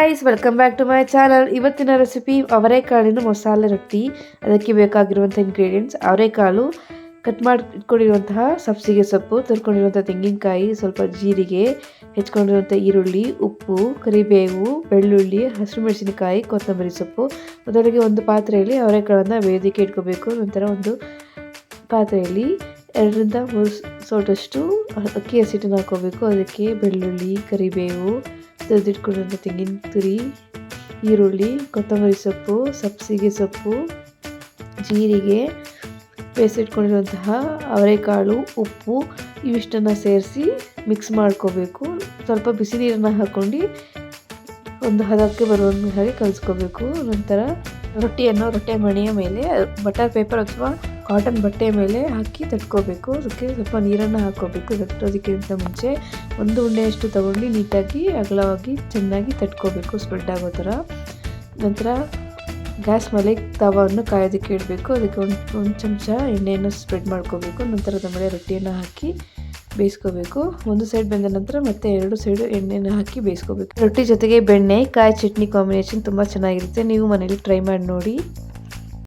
Guys, welcome back to my channel. ಇವತ್ತಿನ recipe ಅವರೆಕಾಳಿನ ಮಸಾಲೆ ರೊಟ್ಟಿ. ಅದಕ್ಕೆ ಬೇಕಾಗಿರುವಂಥ ಇಂಗ್ರೀಡಿಯೆಂಟ್ಸ್: ಅವರೆಕಾಳು, ಕಟ್ ಮಾಡಿ ಇಟ್ಕೊಂಡಿರುವಂತಹ ಸಬ್ಸಿಗೆ ಸೊಪ್ಪು, ತುರ್ಕೊಂಡಿರುವಂಥ ತೆಂಗಿನಕಾಯಿ, ಸ್ವಲ್ಪ ಜೀರಿಗೆ, ಹೆಚ್ಕೊಂಡಿರುವಂಥ ಈರುಳ್ಳಿ, ಉಪ್ಪು, ಕರಿಬೇವು, ಬೆಳ್ಳುಳ್ಳಿ, ಹಸಿರುಮೆಣಸಿನಕಾಯಿ, ಕೊತ್ತಂಬರಿ ಸೊಪ್ಪು. ಮೊದಲಿಗೆ ಒಂದು ಪಾತ್ರೆಯಲ್ಲಿ ಅವರೆಕಾಳನ್ನು ಬೇಯೋದಕ್ಕೆ ಇಟ್ಕೋಬೇಕು. ನಂತರ ಒಂದು ಪಾತ್ರೆಯಲ್ಲಿ 2ರಿಂದ 3 ಸೌಟಷ್ಟು ಅಕ್ಕಿ ಹಸಿಟ್ಟನ್ನು ಹಾಕೋಬೇಕು. ಅದಕ್ಕೆ ಬೆಳ್ಳುಳ್ಳಿ, ಕರಿಬೇವು, ತೆಗೆದಿಟ್ಕೊಂಡಿರುವಂಥ ತೆಂಗಿನ ತುರಿ, ಈರುಳ್ಳಿ, ಕೊತ್ತಂಬರಿ ಸೊಪ್ಪು, ಸಬ್ಸಿಗೆ ಸೊಪ್ಪು, ಜೀರಿಗೆ, ಬೇಯಿಸಿಟ್ಕೊಂಡಿರುವಂತಹ ಅವರೆಕಾಳು, ಉಪ್ಪು ಇವಿಷ್ಟನ್ನು ಸೇರಿಸಿ ಮಿಕ್ಸ್ ಮಾಡ್ಕೋಬೇಕು. ಸ್ವಲ್ಪ ಬಿಸಿ ನೀರನ್ನು ಹಾಕ್ಕೊಂಡು ಒಂದು ಹದಕ್ಕೆ ಬರುವ ಹಾಗೆ ಕಲಿಸ್ಕೋಬೇಕು. ನಂತರ ರೊಟ್ಟಿಯನ್ನು ರೊಟ್ಟೆ ಮಣೆಯ ಮೇಲೆ ಬಟರ್ ಪೇಪರ್ ಅಥವಾ ಕಾಟನ್ ಬಟ್ಟೆ ಮೇಲೆ ಹಾಕಿ ತಟ್ಕೋಬೇಕು. ಅದಕ್ಕೆ ಸ್ವಲ್ಪ ನೀರನ್ನು ಹಾಕ್ಕೋಬೇಕು. ತಟ್ಟೋದಕ್ಕಿಂತ ಮುಂಚೆ ಒಂದು ಉಂಡೆಯಷ್ಟು ತಗೊಂಡು ನೀಟಾಗಿ ಅಗಲವಾಗಿ ಚೆನ್ನಾಗಿ ತಟ್ಕೋಬೇಕು, ಸ್ಪ್ರೆಡ್ ಆಗೋ ಥರ. ನಂತರ ಗ್ಯಾಸ್ ಮೇಲೆ ತವನ್ನು ಕಾಯೋದಕ್ಕೆ ಇಡಬೇಕು. ಅದಕ್ಕೆ ಒಂದು ಚಮಚ ಎಣ್ಣೆಯನ್ನು ಸ್ಪ್ರೆಡ್ ಮಾಡ್ಕೋಬೇಕು. ನಂತರ ಅದರ ಮೇಲೆ ರೊಟ್ಟಿಯನ್ನು ಹಾಕಿ ಬೇಯಿಸ್ಕೋಬೇಕು. ಒಂದು ಸೈಡ್ ಬೆಂದ ನಂತರ ಮತ್ತೆ 2 ಸೈಡು ಎಣ್ಣೆನ ಹಾಕಿ ಬೇಯಿಸ್ಕೋಬೇಕು. ರೊಟ್ಟಿ ಜೊತೆಗೆ ಬೆಣ್ಣೆ ಕಾಯಿ ಚಟ್ನಿ ಕಾಂಬಿನೇಷನ್ ತುಂಬ ಚೆನ್ನಾಗಿರುತ್ತೆ. ನೀವು ಮನೇಲಿ ಟ್ರೈ ಮಾಡಿ ನೋಡಿ.